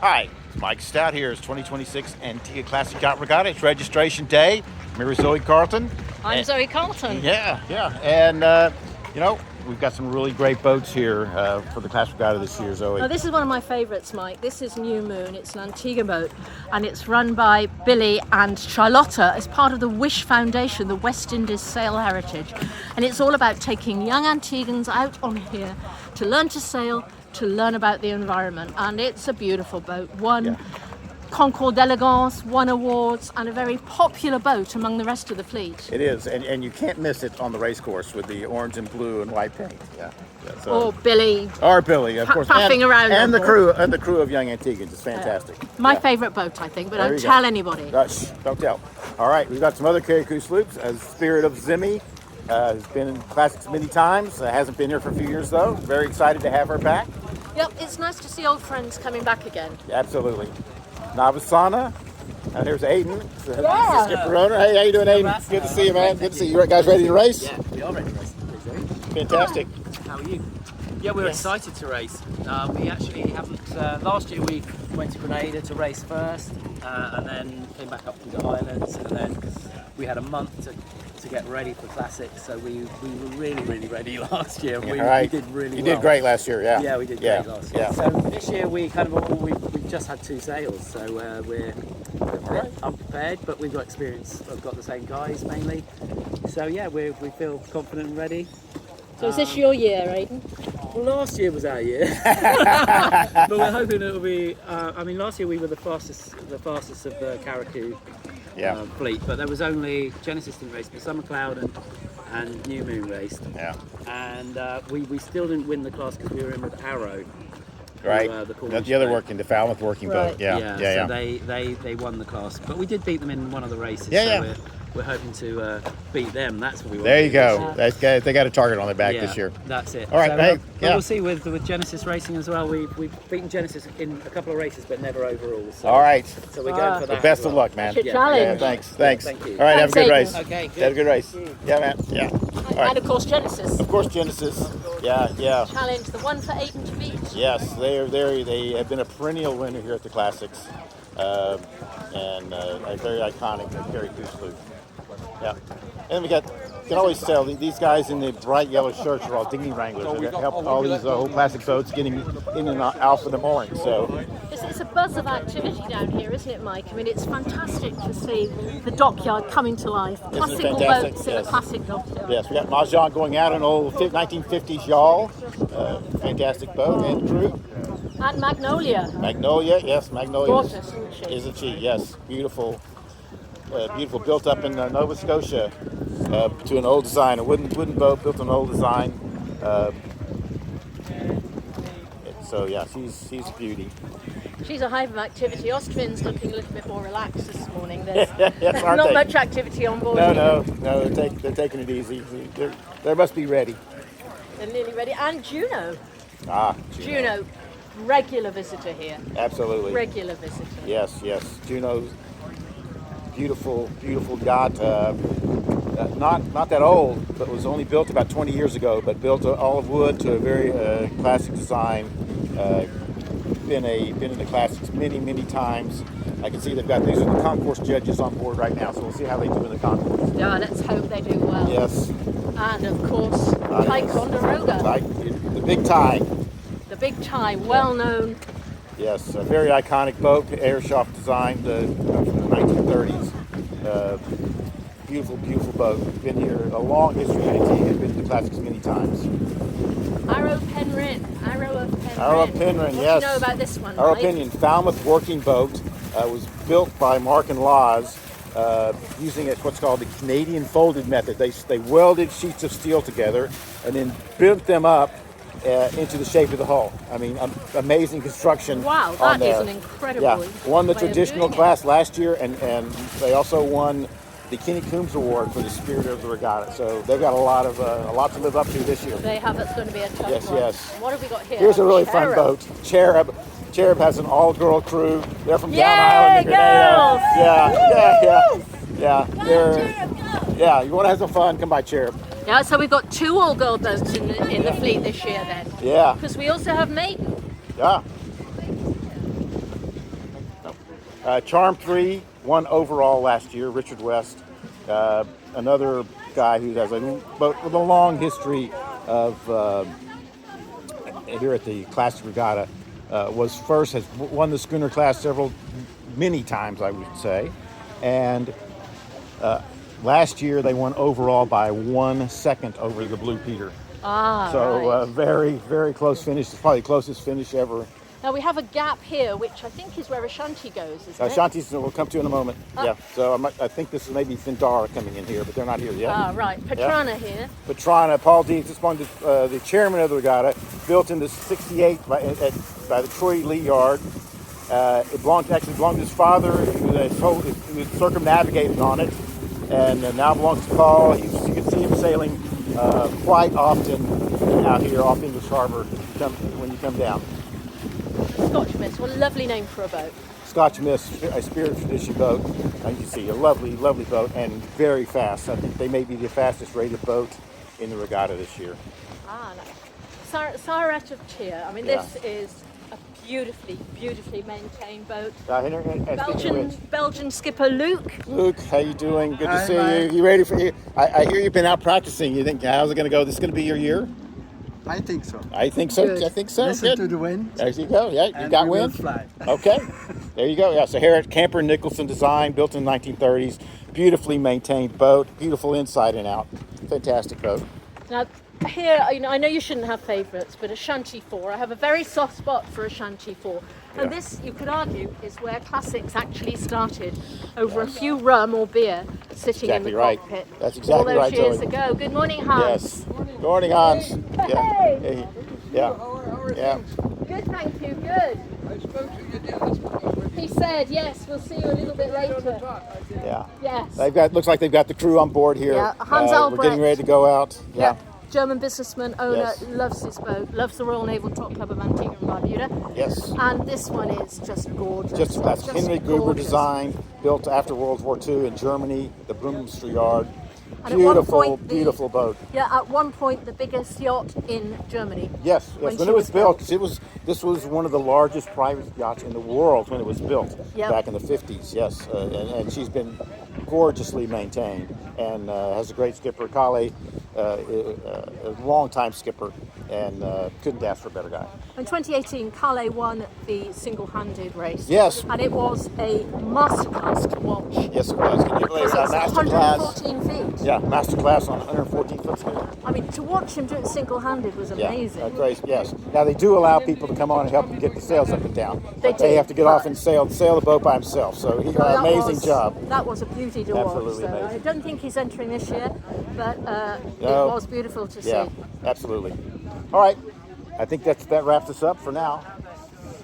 Hi, Mike Stout here. It's 2026 Antigua Classic Yacht Regatta. It's registration day. Mary Zoe Carlton. I'm Zoe Carlton. Yeah. And, we've got some really great boats here for the Classic Regatta this year, Zoe. Oh, this is one of my favourites, Mike. This is New Moon. It's an Antigua boat, and it's run by Billy and Charlotta as part of the Wish Foundation, the West Indies Sail Heritage. And it's all about taking young Antiguans out on here to learn to sail, to learn about the environment. And it's a beautiful boat. Won Concours d'Elegance, won awards, and a very popular boat among the rest of the fleet. It is, and you can't miss it on the race course with the orange and blue and white paint. Or Billy. Or Billy, of course. Puffing around. And the crew of Young Antiguans. It's fantastic. My favourite boat, I think, but There don't you tell go. anybody. Don't tell. All right, we've got some other carry crew sloops. Spirit of Zimmy has been in classics many times. Hasn't been here for a few years, though. Very excited to have her back. Yep, it's nice to see old friends coming back again. Absolutely. Navasana. And here's Aiden, Yeah. skipper owner. Hey, how you doing, Aiden? Good to see you, man. Good to see you. You guys ready to race? Yeah, we are ready to race. Fantastic. How are you? Yeah, we're excited to race. We actually haven't. Last year we went to Grenada to race first, and then came back up to the islands, and then we had a month to get ready for classics. So we were really ready last year. We did really well. You did great last year, yeah. Yeah, we did great last year. Yeah. So this year we we've just had 2 sails, so we're a bit unprepared, but we've got experience. I've got the same guys mainly. So yeah, we feel confident and ready. So is this your year, Aiden? Well, last year was our year, but we're hoping it'll be. Last year we were the fastest of the Carriacou fleet, but there was only Genesis didn't race, but Summer Cloud and New Moon raced. Yeah. And we still didn't win the class because we were in with Arrow. Right. The other boat. the Falmouth working boat. Yeah. So they won the class, but we did beat them in one of the races. Yeah. So we're hoping to beat them. That's what we want. There you go. They got a target on their back this year. That's it. All right, So, but we'll see with Genesis Racing as well. We've beaten Genesis in a couple of races, but never overall. So, All right. So we're going for that. Best as of well. luck, man. It's a challenge. Thanks. Thank you. All right, have a Thanks, good race. Okay, good. Have a good race. Yeah, man. Yeah. All right. And of course Genesis. Of course, Genesis. Yeah. Challenge, the one for Aiden to beat. Yes, they have been a perennial winner here at the Classics, and a very iconic carry crew sloop. Yeah, and you can always tell these guys in the bright yellow shirts are all dinghy wranglers. They help all these old classic boats getting in and out for the morning. So It's a buzz of activity down here, isn't it, Mike? I mean, it's fantastic to see the Dockyard coming to life. Classical fantastic? boats in a classic Dockyard. yes, we got Mahjong going out an old 1950s yawl, fantastic boat and crew. And Magnolia. Magnolia, Gorgeous, isn't she? Yes, beautiful, built up in Nova Scotia to an old design, a wooden boat built to an old design. So yeah, she's a beauty. She's a hive of activity. Ostvin's looking a little bit more relaxed this morning. There's Yes, aren't not they? much activity on board. No, they're taking it easy. They must be ready. They're nearly ready. And Juno. Juno. Regular visitor here. Absolutely. Regular visitor. Yes. Juno's beautiful yacht. Not that old, but was only built about 20 years ago. But built all of wood to a very classic design. Been in the classics many times. I can see these are the concourse judges on board right now, so we'll see how they do in the concourse. Yeah, let's hope they do well. Yes. And of course, Ticonderoga. The big tie. The big tie, well known. Yes, a very iconic boat, air shaft designed from the 1930s. Beautiful boat. Been here a long history. I've been to the classics many times. Arrow of Penryn, yes. What do you know about this one, Arrow Mike? Penryn, Falmouth working boat, was built by Mark and Laws using what's called the Canadian folded method. They welded sheets of steel together and then bent them up into the shape of the hull. I mean, amazing construction. Wow, on that is there. an incredible Won the way of traditional doing it. class last year, and they also won the Kenny Coombs Award for the Spirit of the Regatta. So they've got a lot to live up to this year. They have. That's going to be a tough Yes, one. yes. What have we got here? Here's a really fun Cherub. boat, Cherub. Cherub has an all-girl crew. They're from Down Yay, Island in Grenada. girls! Yeah. You want to have some fun? Come by Cherub. Yeah, so we've got 2 all-girl boats in the fleet this year then. Yeah. Because we also have Maiden. Yeah. Charm 3 won overall last year, Richard West. Another guy who has a boat with a long history of here at the Classic Regatta. Has won the schooner class many times, I would say. And last year they won overall by 1 second over the Blue Peter. Right. Very, very close finish. It's probably the closest finish ever. Now we have a gap here, which I think is where Ashanti goes, isn't it? Ashanti's we'll come to in a moment. Yeah. So I think this is maybe Findara coming in here, but they're not here yet. Right. Patrana here. Patrana, Paul Deeds, the chairman of the regatta, built in the '68 by the Troy Lee Yard. It belonged to his father, who was circumnavigated on it, and now belongs to Paul. You can see him sailing quite often out here off English Harbor when you come down. Scotch Miss, what a lovely name for a boat. Scotch Miss, a spirit tradition boat. And you see a lovely, lovely boat and very fast. I think they may be the fastest rated boat in the regatta this year. No. Siret of Tyr. I mean, this is a beautifully, beautifully maintained boat. Belgian skipper Luke. Luke, how you doing? Good to see you. You ready for you? I hear you've been out practicing. You think how's it going to go? This is going to be your year? I think so. I think so. Good. I think so. Listen Good. to the wind. There you go. Yeah, you got we will wind. fly. Okay. There you go. Yeah. So here at Camper Nicholson Design, built in the 1930s, beautifully maintained boat, beautiful inside and out, fantastic boat. Now, here, I know you shouldn't have favourites, but Ashanti 4. I have a very soft spot for Ashanti 4. And this, you could argue, is where classics actually started, over a few rum or beer sitting in the cockpit. That's exactly right, all those years Zoe. ago. Good morning, Hans. Yes. Good morning, Hans. Hey. Yeah. Yeah. Yeah. Good, thank you. Good. I spoke to you down. He said, yes, we'll see you a little bit later. Yeah. Yes. Looks like they've got the crew on board here. Yeah, Hans We're Albrecht. getting ready to go out. Yeah. German businessman, owner, Yes. loves his boat, loves the Royal Naval Yacht Club of Antigua and Barbuda. Yes. And this one is just gorgeous. That's Henry Gruber gorgeous. design, built after World War II in Germany, the Bloomster Yard. And at one Beautiful, point, beautiful boat. Yeah, at one point the biggest yacht in Germany. Yes. When When she it was was built, built. this was one of the largest private yachts in the world when it was built back in the 50s. Yes, and she's been gorgeously maintained and has a great skipper, Kale, a long-time skipper, and couldn't ask for a better guy. In 2018, Calais won the single-handed race. Yes. And it was a masterclass to watch. Yes, it was. Can you believe It's that master class? 114 feet. Yeah, master class on 114 foot schooner. I mean, to watch him do it single-handed was amazing. Yeah, great. Yes. Now they do allow people to come on and help them get the sails up and down. They do, have to get off and sail the boat by himself. So he got an amazing job. That was a beauty to Absolutely watch. So amazing. I don't think he's entering this year, but it No. was beautiful to Yeah, see. absolutely. All right. I think that wraps us up for now.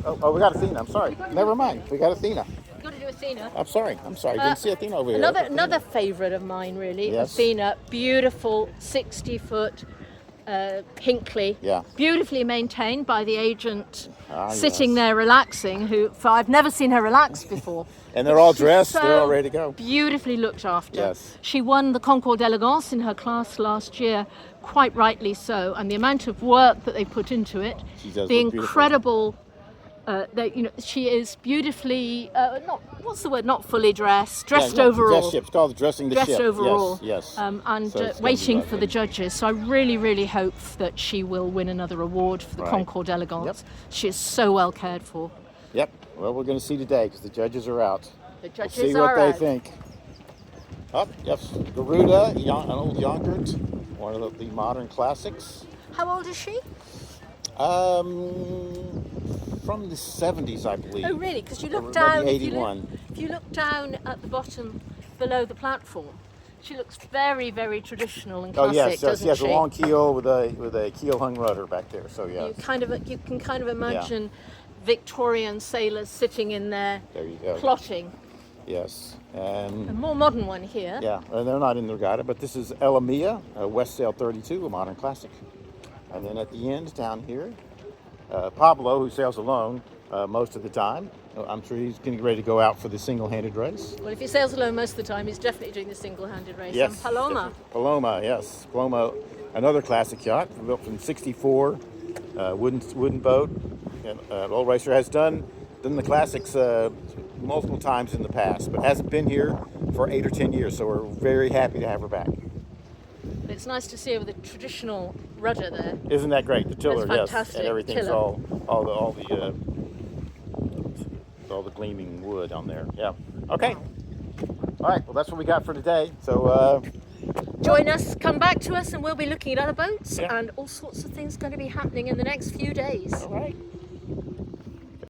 Oh, we got Athena. I'm sorry. Never mind. We got Athena. You've got to do Athena. I'm sorry. Didn't see Athena over here. Another favourite of mine, really. Yes. Athena, beautiful 60-foot Hinkley, beautifully maintained by the agent sitting there relaxing. I've never seen her relax before. And they're all She's dressed. so They're all ready to go. Beautifully looked after. Yes. She won the Concours d'Elegance in her class last year, quite rightly so. And the amount of work that they put into it, She does the look beautiful. incredible. She is beautifully not fully dressed overall. Dress ship. It's called dressing the ship. Dressed overall. Yes. And So it's gonna be waiting lovely. for the judges. So I really, really hope that she will win another award for the Right. Concours d'Elegance. Yep. She is so well cared for. Yep. Well, we're going to see today because the judges are out. The judges We'll see are what they out. think. Oh, yes. Garuda, an old Yonkers, one of the modern classics. How old is she? From the 70s, I believe. Oh, really? Because you Or look down. maybe 81. If you look down at the bottom below the platform, she looks very, very traditional and classic, yes, doesn't she has she? a long keel with a keel hung rudder back there. So yes. You can kind of imagine Victorian sailors sitting in there, There you go. plotting. Yes, A and more modern one here. yeah, and they're not in the regatta, but this is Elamia, a West Sail 32, a modern classic. And then at the end down here, Pablo, who sails alone most of the time. I'm sure he's getting ready to go out for the single-handed race. Well, if he sails alone most of the time, he's definitely doing the single-handed race. Yes. And Paloma. definitely. Paloma, yes. Paloma, another classic yacht built from '64, wooden boat. And Old Racer has done done the classics multiple times in the past, but hasn't been here for 8 or 10 years. So we're very happy to have her back. It's nice to see her with a traditional rudder there. Isn't that great? The tiller, yes, fantastic. and everything's Tiller. all the gleaming wood on there. Yeah. Okay. All right. Well, that's what we got for today. So Join us, come back to us, and we'll be looking at other boats Yeah. and all sorts of things going to be happening in the next few days. all right.